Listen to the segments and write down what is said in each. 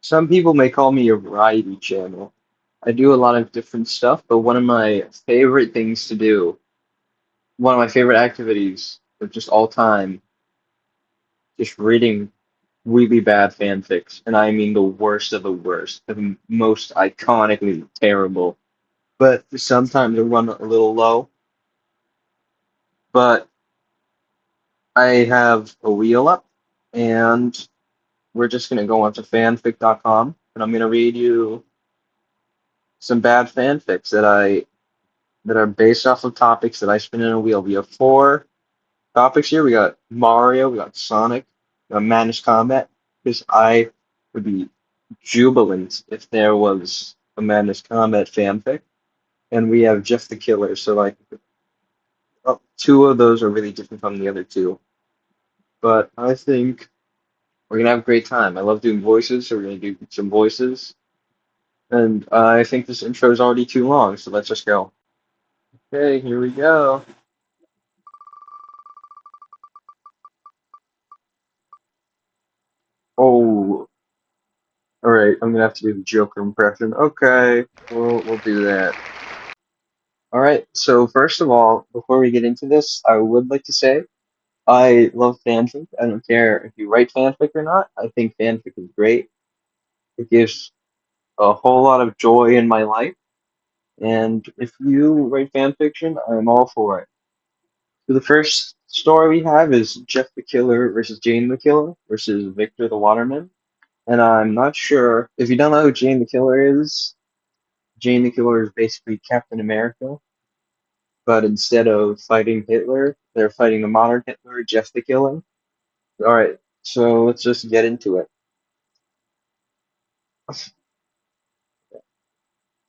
Some people may call me a variety channel. I do a lot of different stuff, but one of my favorite things to do, one of my favorite activities of just all time, just reading really bad fanfics, and I mean the worst of the worst, the most iconically terrible. But sometimes I run a little low. But I have a wheel up, and we're just gonna go onto fanfic.com, and I'm gonna read you some bad fanfics that are based off of topics that I spin in a wheel. We have four topics here. We got Mario, we got Sonic, we got Madness Combat, because I would be jubilant if there was a Madness Combat fanfic. And we have Jeff the Killer, so like two of those are really different from the other two. But I think we're gonna have a great time. I love doing voices, so we're gonna do some voices. And I think this intro is already too long, so let's just go. Okay, here we go. Oh, all right. I'm gonna have to do the Joker impression. Okay, we'll do that. All right. So first of all, before we get into this, I would like to say I love fanfic. I don't care if you write fanfic or not. I think fanfic is great. It gives a whole lot of joy in my life. And if you write fan fiction, I'm all for it. So the first story we have is Jeff the Killer versus Jane the Killer versus Victor the Waterman. And I'm not sure if you don't know who Jane the Killer is. Jane the Killer is basically Captain America, but instead of fighting Hitler, they're fighting the modern Hitler, Jeff the Killer. All right, so let's just get into it.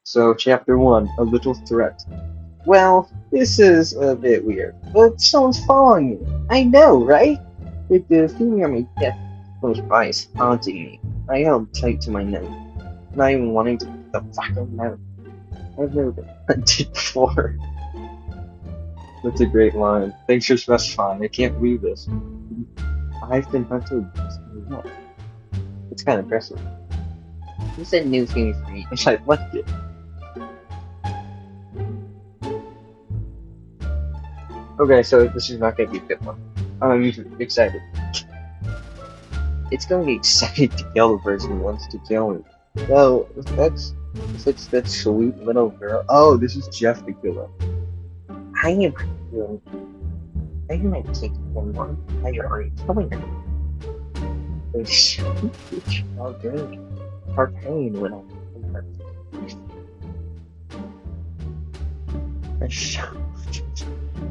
So, chapter one, a little threat. Well, this is a bit weird, but someone's following me. I know, right? With the feeling of my death close by is haunting me. I held tight to my neck, not even wanting to get the fuck out. I've never been hunted before. That's a great line. Thanks for specifying. I can't believe this. I've been hunted. What? It's kind of impressive. It's a new thing for me, and I like it. Okay, so this is not going to be a good one. I'm excited. It's going to be excited to kill the person who wants to kill me. Well, if it's that sweet little girl. Oh, this is Jeff the Killer. I am doing. I am not taking one. I already killing her. There's so much good. Her pain when I kill her. We're so,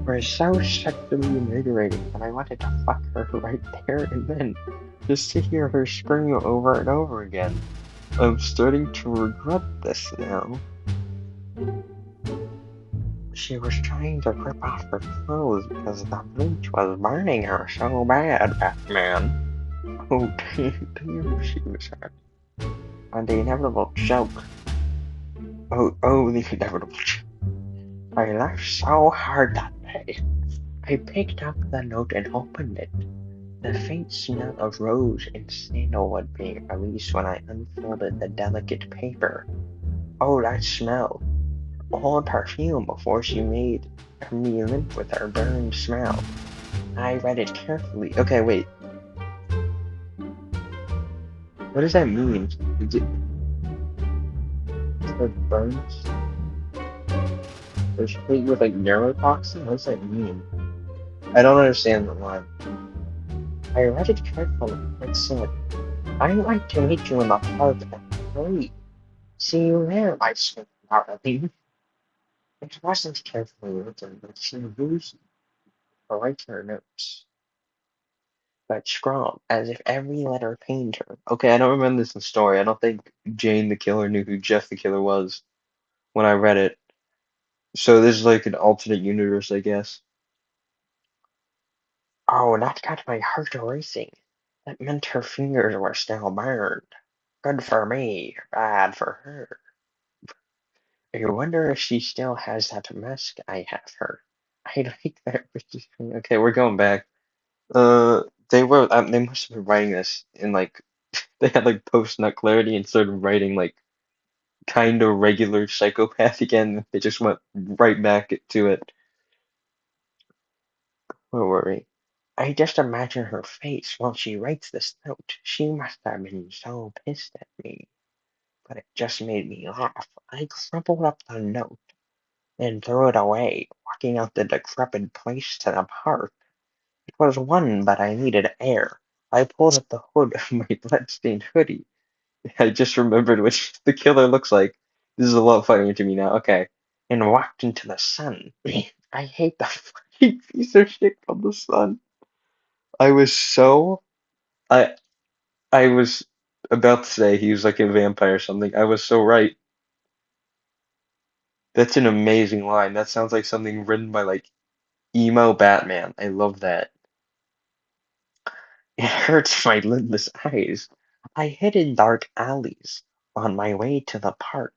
we're so sexually invigorating, and I wanted to fuck her right there and then, just to hear her scream over and over again. I'm starting to regret this now. She was trying to rip off her clothes because the bleach was burning her so bad, Batman. Oh, damn, she was hurt. And the inevitable joke. Oh, the inevitable joke. I laughed so hard that day. I picked up the note and opened it. The faint smell of rose and sandalwood being released when I unfolded the delicate paper. Oh, that smell! Old perfume before she made me limp with her burning smell. I read it carefully. Okay, wait. What does that mean? Is it burns? There's hate with like neurotoxin? What does that mean? I don't understand the line. I read it carefully. It said, I'd like to meet you in the park at 3. See you there, my sweet darling. It wasn't carefully written, but she used to write her notes. But scrawled, as if every letter pained her. Okay, I don't remember this in the story. I don't think Jane the Killer knew who Jeff the Killer was when I read it. So this is like an alternate universe, I guess. Oh, that got my heart racing. That meant her fingers were still burned. Good for me, bad for her. I wonder if she still has that mask I have her. I like that. Okay, we're going back. They wrote. They must have been writing this in like they had like post-nut clarity and started writing like kind of regular psychopath again. They just went right back to it. Don't worry. I just imagine her face while she writes this note. She must have been so pissed at me, but it just made me laugh. I crumpled up the note and threw it away, walking out the decrepit place to the park. It was one, but I needed air. I pulled up the hood of my bloodstained hoodie. I just remembered what the killer looks like. This is a lot funnier to me now. Okay. And walked into the sun. I hate the fucking piece of shit called the sun. I was so I I was about to say he was like a vampire or something. I was so right. That's an amazing line. That sounds like something written by like emo Batman. I love that. It hurts my lidless eyes. I hid in dark alleys on my way to the park.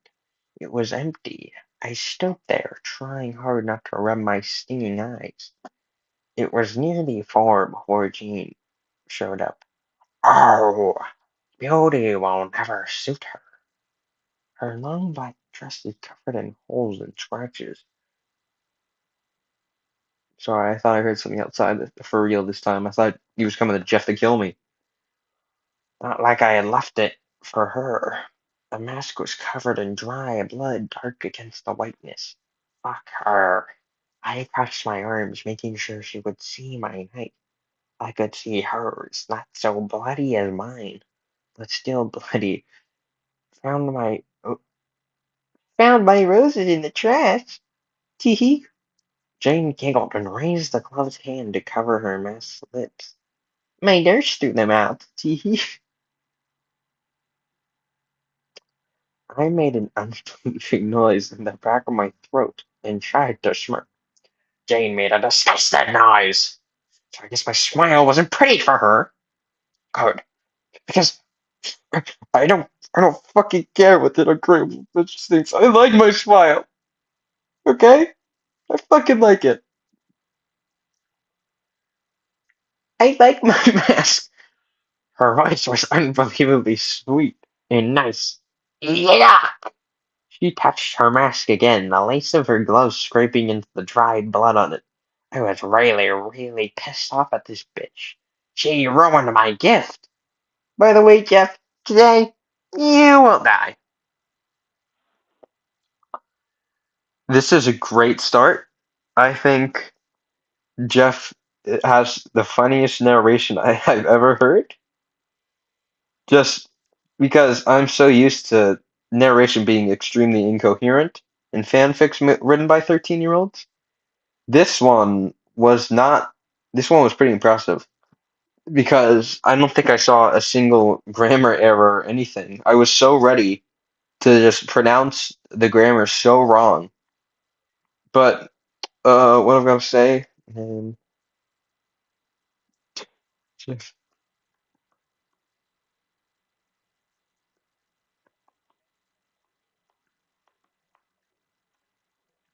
It was empty. I stood there, trying hard not to rub my stinging eyes. It was nearly 4 before Jean showed up. Oh, beauty will never suit her. Her long black dress is covered in holes and scratches. Sorry, I thought I heard something outside for real this time. I thought he was coming to Jeff to kill me. Not like I had left it for her. The mask was covered in dry blood, dark against the whiteness. Fuck her. I crossed my arms, making sure she would see my knife. I could see hers, not so bloody as mine, but still bloody. Found my found my roses in the trash. Tee. Jane giggled and raised the gloved hand to cover her masked lips. My nurse threw them out. Tee. I made an unbelieving noise in the back of my throat and tried to smirk. Jane made a disgusted noise. So I guess my smile wasn't pretty for her. Good, because I don't fucking care what the girl bitch thinks. I like my smile. Okay? I fucking like it. I like my mask. Her voice was unbelievably sweet and nice. Yeah. She touched her mask again, the lace of her gloves scraping into the dried blood on it. I was really, really pissed off at this bitch. She ruined my gift. By the way, Jeff, today you will die. This is a great start. I think Jeff has the funniest narration I've ever heard. Just because I'm so used to narration being extremely incoherent in fanfics written by 13-year-olds. This one was not. This one was pretty impressive because I don't think I saw a single grammar error or anything. I was so ready to just pronounce the grammar so wrong. But what I'm gonna say? Jeff-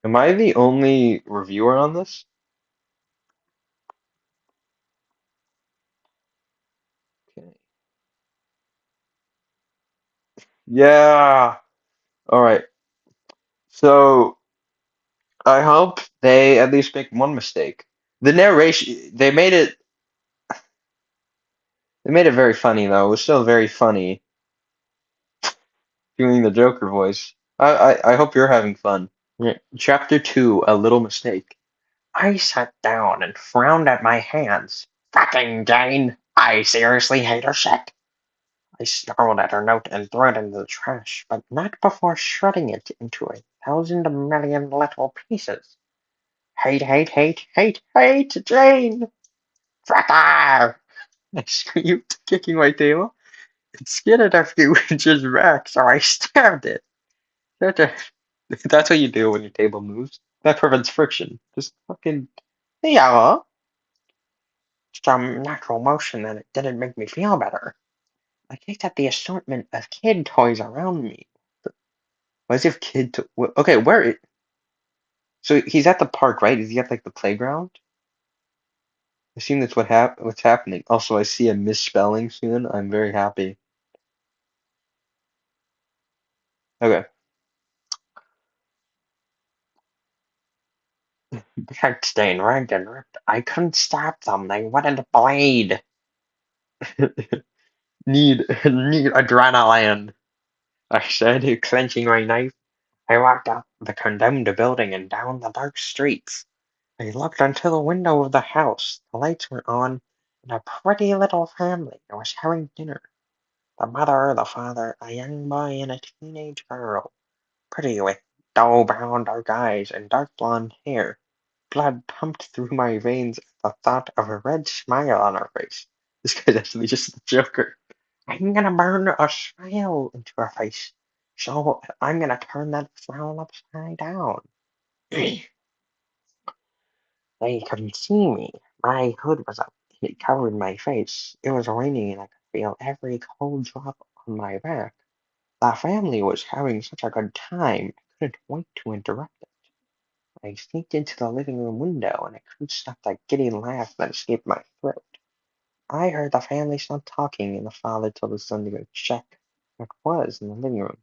Am I the only reviewer on this? Okay. Yeah. All right. So I hope they at least make one mistake. The narration, they made it very funny though. It was still very funny doing the Joker voice. I hope you're having fun. Yeah. Chapter 2, A Little Mistake. I sat down and frowned at my hands. Fucking Jane! I seriously hate her shit. I snarled at her note and threw it into the trash, but not before shredding it into 1,000,000,000 little pieces. Hate, hate, hate, hate, hate, Jane! Fracker! I screamed, kicking my table. It skidded a few inches back, so I stabbed it. That's what you do when your table moves. That prevents friction. Just fucking, yeah, some natural motion, and it didn't make me feel better. I kicked at the assortment of kid toys around me. Why does he have kid to okay, so he's at the park, right? Is he at like the playground? I assume that's what's happening. Also, I see a misspelling soon. I'm very happy. Okay. Blood stain rigged and ripped. I couldn't stop them. They wouldn't bleed. Need adrenaline. I said, clenching my knife. I walked up the condemned building and down the dark streets. I looked into the window of the house. The lights were on, and a pretty little family was having dinner. The mother, the father, a young boy, and a teenage girl. Pretty with dull-brown dark eyes and dark blonde hair. Blood pumped through my veins at the thought of a red smile on her face. This guy's actually just the Joker. I'm gonna burn a smile into her face. So I'm gonna turn that frown upside down. They couldn't see me. My hood was up. It covered my face. It was raining and I could feel every cold drop on my back. The family was having such a good time. I couldn't wait to interrupt it. I sneaked into the living room window and I couldn't stop that giddy laugh that escaped my throat. I heard the family stop talking and the father told his son to go check what was in the living room.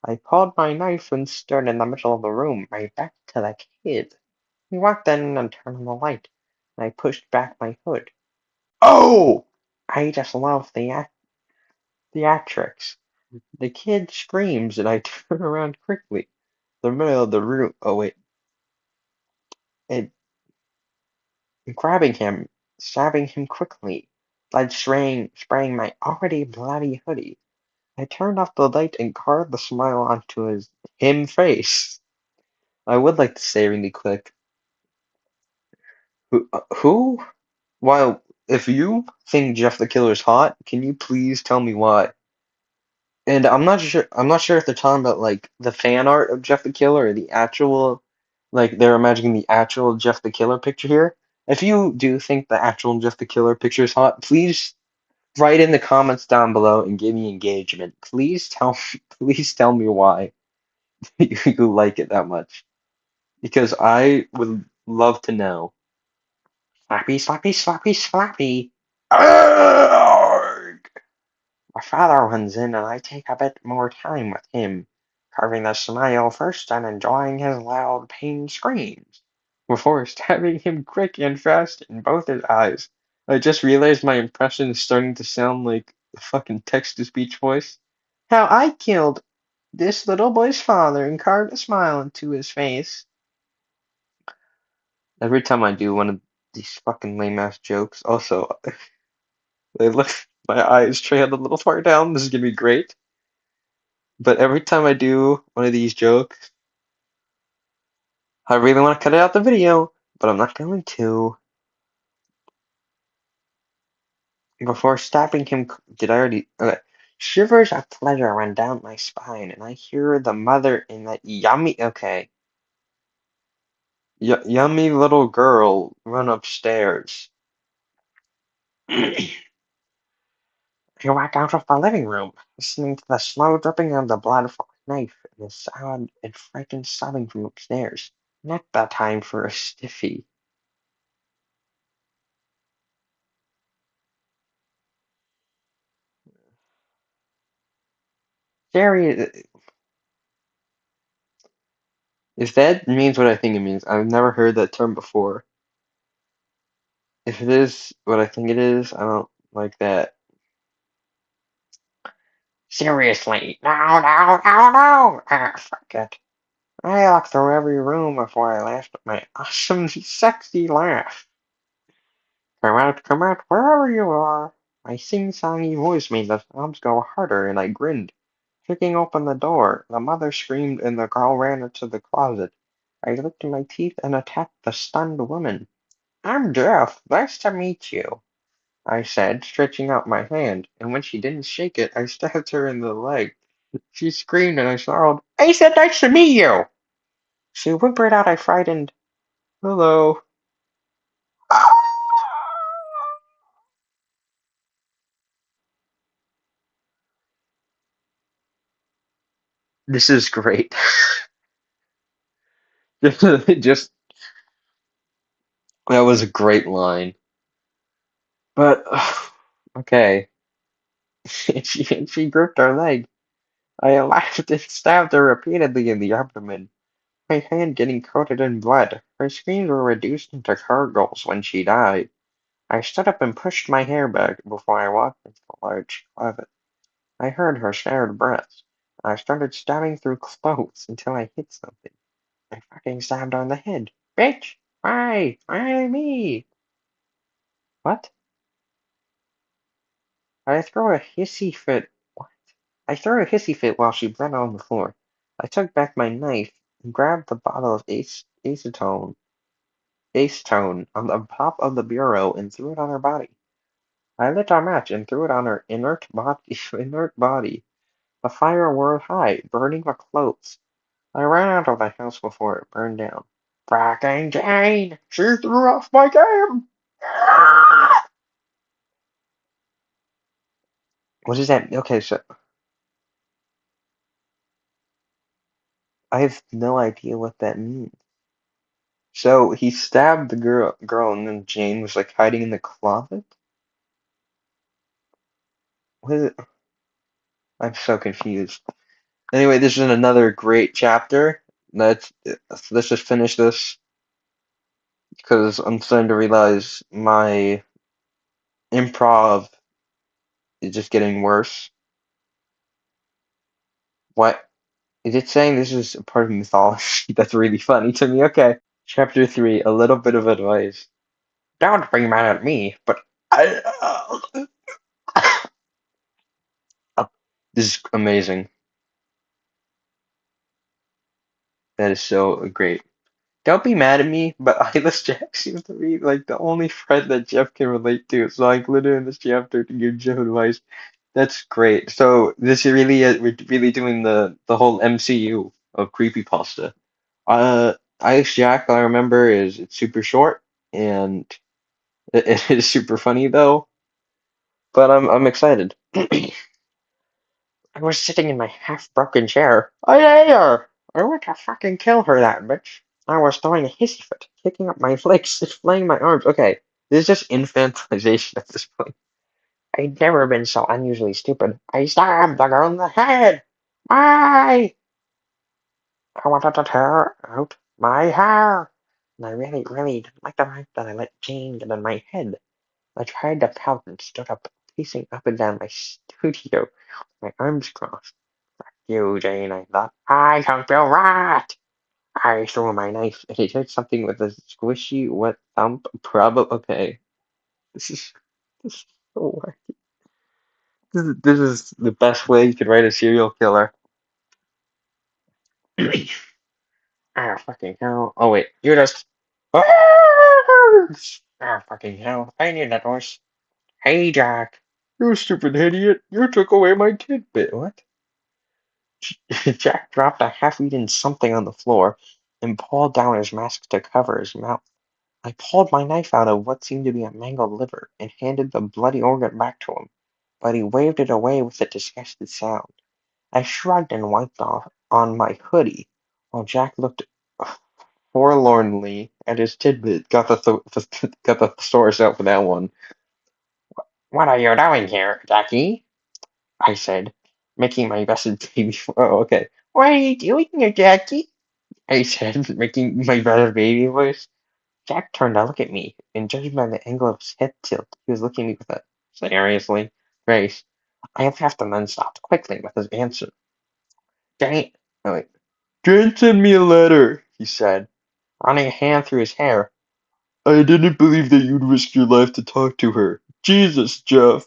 I pulled my knife and stood in the middle of the room, my back to the kid. He walked in and turned on the light, and I pushed back my hood. Oh! I just love theatrics. The kid screams, and I turn around quickly. The middle of the room. Oh wait, and grabbing him, stabbing him quickly, blood spraying my already bloody hoodie. I turned off the light and carved the smile onto his him face. I would like to say really quick. Who? While if you think Jeff the Killer's hot, can you please tell me why? And I'm not sure. I'm not sure if they're talking about like the fan art of Jeff the Killer or the actual, like they're imagining the actual Jeff the Killer picture here. If you do think the actual Jeff the Killer picture is hot, please write in the comments down below and give me engagement. Please tell me why you like it that much, because I would love to know. Slappy, slappy, slappy, slappy. Arrgh! My father runs in and I take a bit more time with him, carving the smile first and enjoying his loud pain screams, before stabbing him quick and fast in both his eyes. I just realized my impression is starting to sound like a fucking text-to-speech voice. How I killed this little boy's father and carved a smile into his face. Every time I do one of these fucking lame-ass jokes, also, they look, my eyes trailed a little far down. This is gonna be great. But every time I do one of these jokes, I really want to cut it out the video, but I'm not going to. before stabbing him. Did I already? Okay. Shivers of pleasure run down my spine, and I hear the mother in that yummy. Okay. Yummy little girl run upstairs. I walk out of the living room, listening to the slow dripping of the blood from my knife and the sound and frightened sobbing from upstairs. Not the time for a stiffy. Jerry, If that means what I think it means, I've never heard that term before. If it is what I think it is, I don't like that. seriously, no, no, no, no. Ah, fuck it. I walked through every room before I laughed at my awesome, sexy laugh. Come out, wherever you are. My sing-songy voice made the sobs go harder, and I grinned. Kicking open the door, the mother screamed and the girl ran into the closet. I licked my teeth and attacked the stunned woman. I'm Jeff. Nice to meet you, I said, stretching out my hand, and when she didn't shake it, I stabbed her in the leg. She screamed and I snarled, I said nice to meet you! She whimpered out a frightened, Hello. This is great. Just that was a great line. But okay. She gripped her leg. I laughed and stabbed her repeatedly in the abdomen, my hand getting coated in blood. Her screams were reduced into gurgles when she died. I stood up and pushed my hair back before I walked into the large closet. I heard her shared breaths, and I started stabbing through clothes until I hit something. I fucking stabbed her on the head. Bitch! Why? Why me? What? I threw a hissy fit. What? I threw a hissy fit while she bled on the floor. I took back my knife and grabbed the bottle of acetone on the top of the bureau and threw it on her body. I lit a match and threw it on her inert body. Inert body. The fire whirled high, burning the clothes. I ran out of the house before it burned down. Fracking Jane! She threw off my game! What is that? Okay, so I have no idea what that means. So he stabbed the girl, and then Jane was like hiding in the closet. What is it? I'm so confused. Anyway, this is another great chapter. Let's just finish this because I'm starting to realize my improv is just getting worse. What? Is it saying this is a part of mythology? That's really funny to me. Okay. Chapter 3, a little bit of advice. Don't be mad at me, but I. This is amazing. That is so great. Don't be mad at me, but Eyeless Jack seems to be like the only friend that Jeff can relate to. So I included in this chapter to give Jeff advice. That's great. So this is really we're really doing the whole MCU of creepypasta. Ice Jack, I remember, is it's super short and it is super funny though. But I'm excited. I was sitting in my half-broken chair. I hate her! I want to fucking kill her, that bitch. I was throwing a hissy fit, kicking up my legs, displaying my arms. Okay, this is just infantilization at this point. I'd never been so unusually stupid. I stabbed the girl in the head! Why? I wanted to tear out my hair. And I really, really didn't like the fact that I let Jane get in my head. I tried to pout and stood up, pacing up and down my studio, my arms crossed. You, Jane, I thought. I don't feel right. I threw my knife and it hit something with a squishy, wet thump. Probably okay. This is this is so wacky. This is the best way you could write a serial killer. Ah, fucking hell. Oh wait, you just. Ah, fucking hell. I need that voice. Hey, Jack. You stupid idiot. You took away my tidbit. What? Jack dropped a half-eaten something on the floor and pulled down his mask to cover his mouth. I pulled my knife out of what seemed to be a mangled liver and handed the bloody organ back to him, but he waved it away with a disgusted sound. I shrugged and wiped off on my hoodie, while Jack looked forlornly at his tidbit. Got got the thesaurus out for that one. What are you doing here, Jackie? I said, making my best baby. Oh, okay. What are you doing here, Jackie? I said, making my better baby voice. Jack turned to look at me, and judging by the angle of his head tilt, he was looking at me with a seriously, Grace. I laughed and then stopped quickly with his answer. Jane, oh wait. Jane sent me a letter, he said, running a hand through his hair. I didn't believe that you'd risk your life to talk to her. Jesus, Jeff.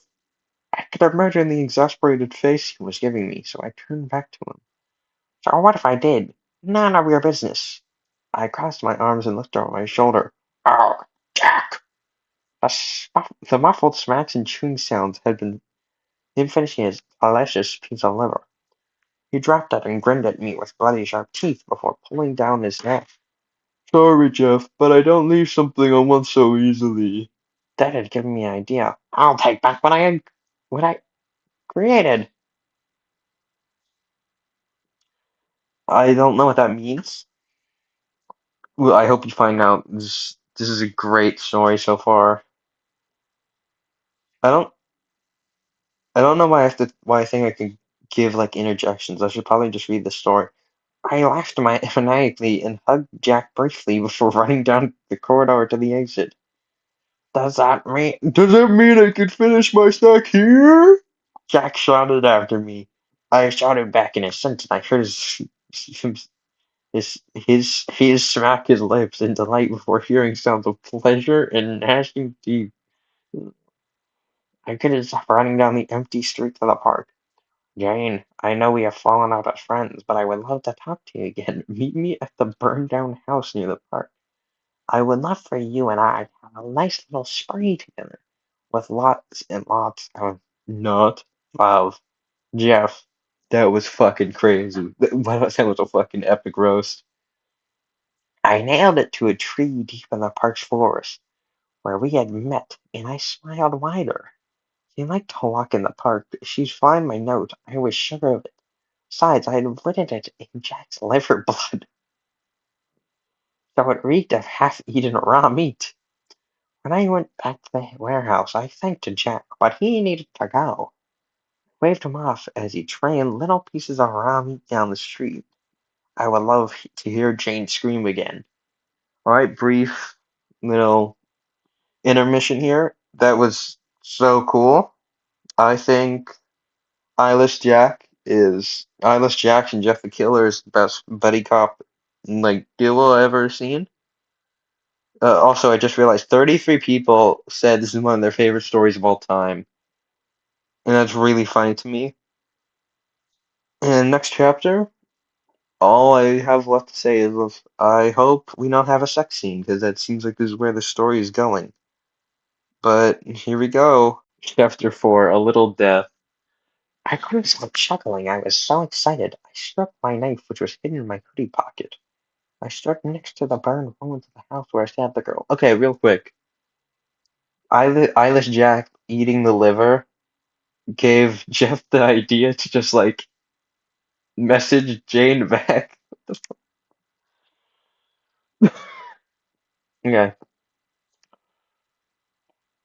I could imagine the exasperated face he was giving me, so I turned back to him. So what if I did? None of your business. I crossed my arms and looked over my shoulder. Oh, Jack! The muffled smacks and chewing sounds had been him finishing his delicious piece of liver. He dropped it and grinned at me with bloody sharp teeth before pulling down his neck. Sorry, Jeff, but I don't leave something on one so easily. That had given me an idea. I'll take back what I created. I don't know what that means. Well, I hope you find out. This is a great story so far. I don't I don't know why I think I can give like interjections. I should probably just read the story. I laughed maniacally and hugged Jack briefly before running down the corridor to the exit. Does that mean I can finish my snack here? Jack shouted after me. I shouted back in assent, and I heard his smack his lips in delight before hearing sounds of pleasure and gnashing teeth. I couldn't stop running down the empty street to the park. Jane, I know we have fallen out as friends, but I would love to talk to you again. Meet me at the burned down house near the park. I would love for you and I to have a nice little spree together, with lots and lots of not love. Jeff, that was fucking crazy. That was a fucking epic roast. I nailed it to a tree deep in the park's forest, where we had met, and I smiled wider. She liked to walk in the park. She'd find my note. I was sure of it. Besides, I had written it in Jack's liver blood, so it reeked of half-eaten raw meat. When I went back to the warehouse, I thanked Jack, but he needed to go. I waved him off as he trained little pieces of raw meat down the street. I would love to hear Jane scream again. Alright, brief little intermission here. That was so cool. I think Eyeless Jack and Jeff the Killer is the best buddy cop like duo I've ever seen. Also, I just realized 33 people said this is one of their favorite stories of all time, and that's really funny to me. And next chapter, all I have left to say is I hope we don't have a sex scene because that seems like this is where the story is going. But here we go. Chapter 4, A Little Death. I couldn't stop chuckling. I was so excited. I struck my knife, which was hidden in my hoodie pocket. I struck next to the burned ruins of the house where I stabbed the girl. Okay, real quick. Eyeless Jack eating the liver gave Jeff the idea to just like message Jane back. Okay.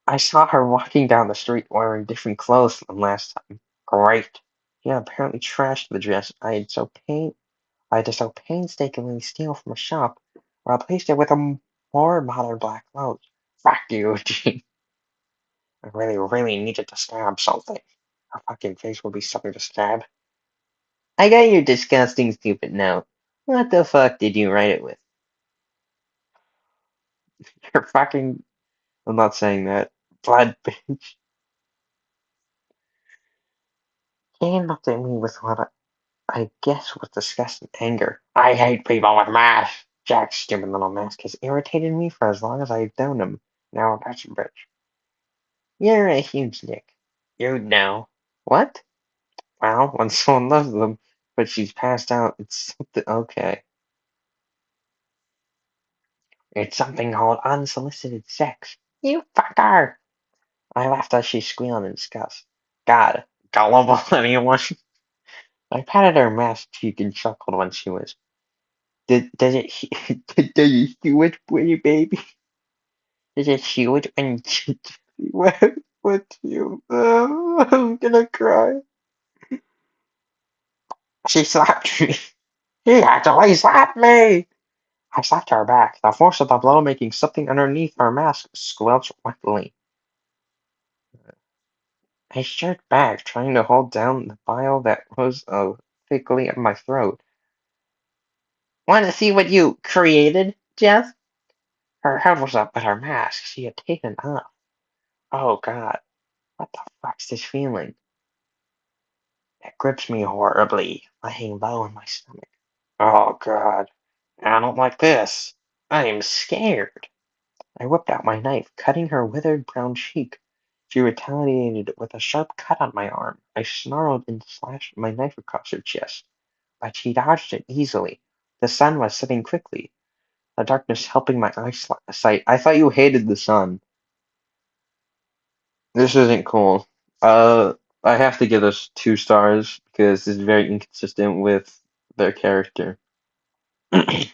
I saw her walking down the street wearing different clothes than last time. Great. She had apparently trashed the dress I had to so painstakingly steal from a shop, where I replaced it with a more modern black clothes. Fuck you, Gene. I really, really needed to stab something. Her fucking face will be something to stab. I got your disgusting, stupid note. What the fuck did you write it with? Your fucking. I'm not saying that. Blood bitch. Jane looked at me with what I guess was disgust and anger. I hate people with masks. Jack's stupid little mask has irritated me for as long as I've known him. Now that's a bitch. You're a huge dick. You know. What? Well, when someone loves them, but she's passed out, it's something. Okay. It's something called unsolicited sex. You fucker! I laughed as she squealed in disgust. God, gullible anyone. I patted her masked cheek and chuckled when she was. Does it does it do it for you, baby? Does it do it when what you? I'm gonna cry. She slapped me. He actually slapped me. I slapped her back, the force of the blow making something underneath her mask squelch wetly. I shirked back, trying to hold down the bile that rose thickly in my throat. Want to see what you created, Jeff? Her head was up, but her mask she had taken off. Oh God, what the fuck's this feeling? It grips me horribly, laying low in my stomach. Oh God, I don't like this. I'm scared. I whipped out my knife, cutting her withered brown cheek. She retaliated with a sharp cut on my arm. I snarled and slashed my knife across her chest, but she dodged it easily. The sun was setting quickly, the darkness helping my eyesight. I thought you hated the sun. This isn't cool. Uh, I have to give this 2 stars because this is very inconsistent with their character. I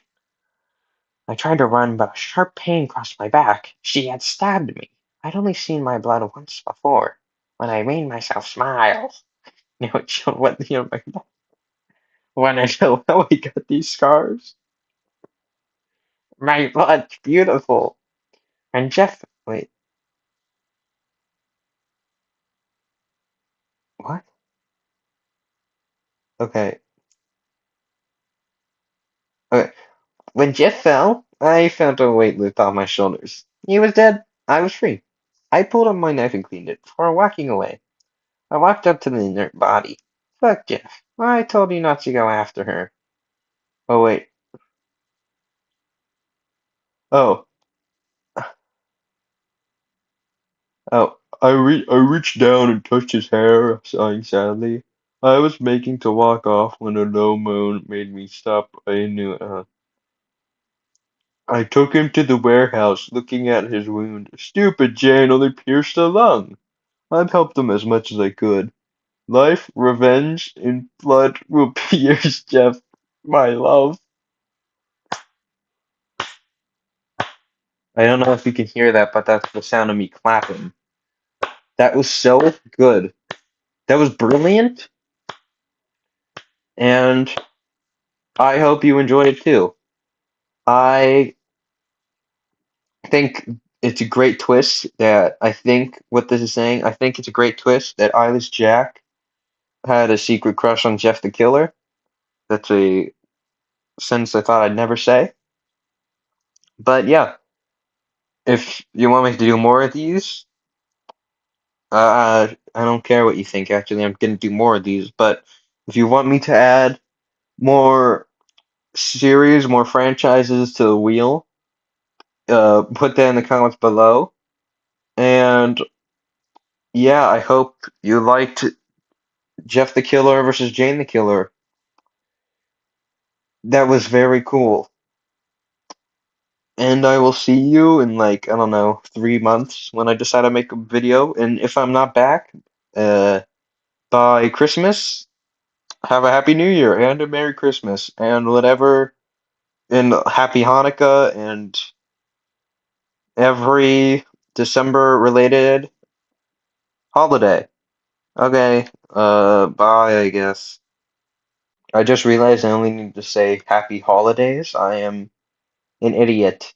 tried to run, but a sharp pain crossed my back. She had stabbed me. I'd only seen my blood once before, when I made myself smile. what when I know how I got these scars? My blood's beautiful. And Jeff, wait, what? Okay, okay. When Jeff fell, I felt a weight lift off my shoulders. He was dead. I was free. I pulled up my knife and cleaned it before walking away. I walked up to the inert body. Fuck Jeff. I told you not to go after her. Oh wait. Oh. Oh. I reached down and touched his hair, sighing sadly. I was making to walk off when a low moan made me stop. I knew. I took him to the warehouse, looking at his wound. Stupid Jane only pierced a lung. I've helped him as much as I could. Life, revenge, and blood will be yours, Jeff. My love. I don't know if you can hear that, but that's the sound of me clapping. That was so good. That was brilliant, and I hope you enjoyed it too. I think it's a great twist that I think what this is saying, I think it's a great twist that Eyeless Jack had a secret crush on Jeff the Killer. That's a sentence I thought I'd never say. But yeah, if you want me to do more of these, I don't care what you think. Actually, I'm gonna do more of these. But if you want me to add more series, more franchises to the wheel, put that in the comments below. And yeah, I hope you liked Jeff the Killer versus Jane the Killer. That was very cool. And I will see you in like, I don't know, 3 months when I decide to make a video. And if I'm not back, uh, by Christmas, have a Happy New Year and a Merry Christmas and whatever, and Happy Hanukkah and every December related holiday. Okay, bye, I guess. I just realized I only need to say happy holidays. I am an idiot.